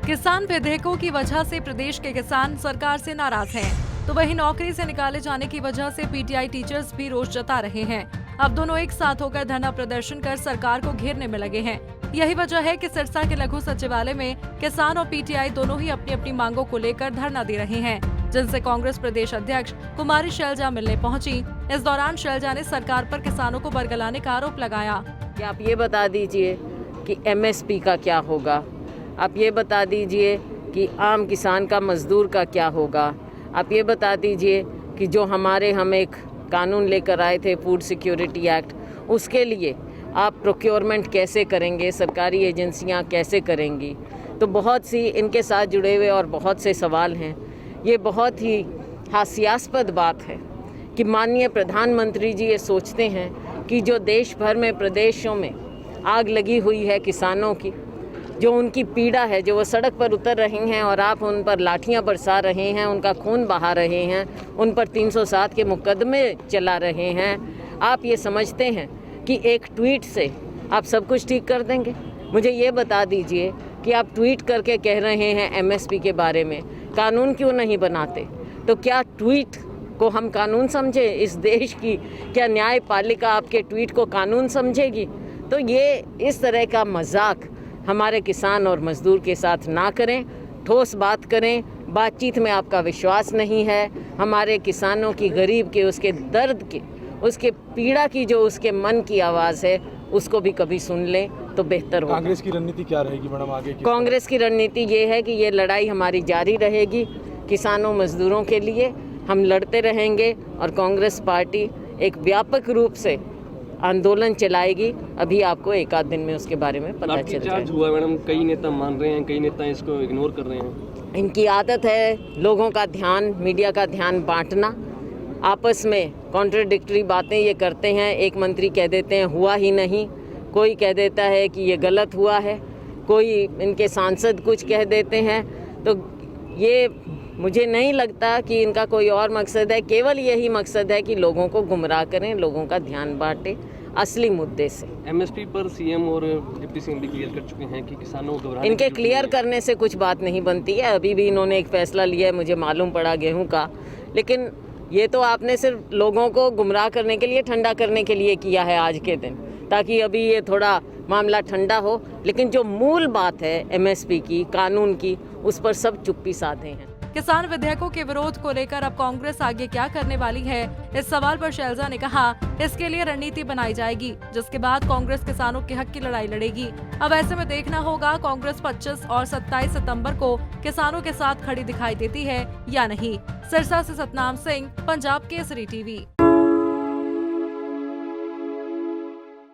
किसान विधेयकों की वजह से प्रदेश के किसान सरकार से नाराज हैं, तो वहीं नौकरी से निकाले जाने की वजह से पीटीआई टीचर्स भी रोष जता रहे हैं। अब दोनों एक साथ होकर धरना प्रदर्शन कर सरकार को घेरने में लगे हैं। यही वजह है कि सिरसा के लघु सचिवालय में किसान और पीटीआई दोनों ही अपनी अपनी मांगों को लेकर धरना दे रहे हैं, जिनसे कांग्रेस प्रदेश अध्यक्ष कुमारी शैलजा मिलने पहुंची। इस दौरान शैलजा ने सरकार पर किसानों को बरगलाने का आरोप लगाया। क्या आप ये बता दीजिए कि एमएसपी का क्या होगा? आप ये बता दीजिए कि आम किसान का, मजदूर का क्या होगा? आप ये बता दीजिए कि जो हम एक कानून लेकर आए थे, फूड सिक्योरिटी एक्ट, उसके लिए आप प्रोक्योरमेंट कैसे करेंगे, सरकारी एजेंसियां कैसे करेंगी? तो बहुत सी इनके साथ जुड़े हुए और बहुत से सवाल हैं। ये बहुत ही हास्यास्पद बात है कि माननीय प्रधानमंत्री जी ये सोचते हैं कि जो देश भर में प्रदेशों में आग लगी हुई है किसानों की, जो उनकी पीड़ा है, जो वो सड़क पर उतर रहे हैं और आप उन पर लाठियां बरसा रहे हैं, उनका खून बहा रहे हैं, उन पर 307 के मुकदमे चला रहे हैं, आप ये समझते हैं कि एक ट्वीट से आप सब कुछ ठीक कर देंगे? मुझे ये बता दीजिए कि आप ट्वीट करके कह रहे हैं एमएसपी के बारे में, कानून क्यों नहीं बनाते? तो क्या ट्वीट को हम कानून समझे? इस देश की क्या न्यायपालिका आपके ट्वीट को कानून समझेगी? तो ये इस तरह का मजाक हमारे किसान और मजदूर के साथ ना करें, ठोस बात करें। बातचीत में आपका विश्वास नहीं है। हमारे किसानों की, गरीब के, उसके दर्द की, उसके पीड़ा की, जो उसके मन की आवाज़ है, उसको भी कभी सुन लें तो बेहतर होगा। कांग्रेस की रणनीति क्या रहेगी मैडम आगे? कांग्रेस की रणनीति ये है कि ये लड़ाई हमारी जारी रहेगी। किसानों मजदूरों के लिए हम लड़ते रहेंगे और कांग्रेस पार्टी एक व्यापक रूप से आंदोलन चलाएगी। अभी आपको एक आध दिन में उसके बारे में पता चल जाएगा। हुआ मैडम, कई नेता मान रहे हैं, कई नेता इसको इग्नोर कर रहे हैं। इनकी आदत है लोगों का ध्यान, मीडिया का ध्यान बांटना, आपस में कॉन्ट्रडिक्टरी बातें ये करते हैं। एक मंत्री कह देते हैं हुआ ही नहीं, कोई कह देता है कि ये गलत हुआ है, कोई इनके सांसद कुछ कह देते हैं। तो ये मुझे नहीं लगता कि इनका कोई और मकसद है, केवल यही मकसद है कि लोगों को गुमराह करें, लोगों का ध्यान बांटें असली मुद्दे से। एमएसपी पर सीएम और डिप्टी सीएम भी क्लियर कर चुके हैं कि किसानों को घबराने इनके क्लियर करने से कुछ बात नहीं बनती है। अभी भी इन्होंने एक फैसला लिया है, मुझे मालूम पड़ा, गेहूं का, लेकिन ये तो आपने सिर्फ लोगों को गुमराह करने के लिए, ठंडा करने के लिए किया है आज के दिन, ताकि अभी ये थोड़ा मामला ठंडा हो। लेकिन जो मूल बात है एमएसपी की, कानून की, उस पर सब चुप्पी साधे हैं। किसान विधेयकों के विरोध को लेकर अब कांग्रेस आगे क्या करने वाली है, इस सवाल पर शैलजा ने कहा, इसके लिए रणनीति बनाई जाएगी, जिसके बाद कांग्रेस किसानों के हक की लड़ाई लड़ेगी। अब ऐसे में देखना होगा कांग्रेस 25 और 27 सितंबर को किसानों के साथ खड़ी दिखाई देती है या नहीं। सिरसा से सतनाम सिंह, पंजाब केसरी टीवी।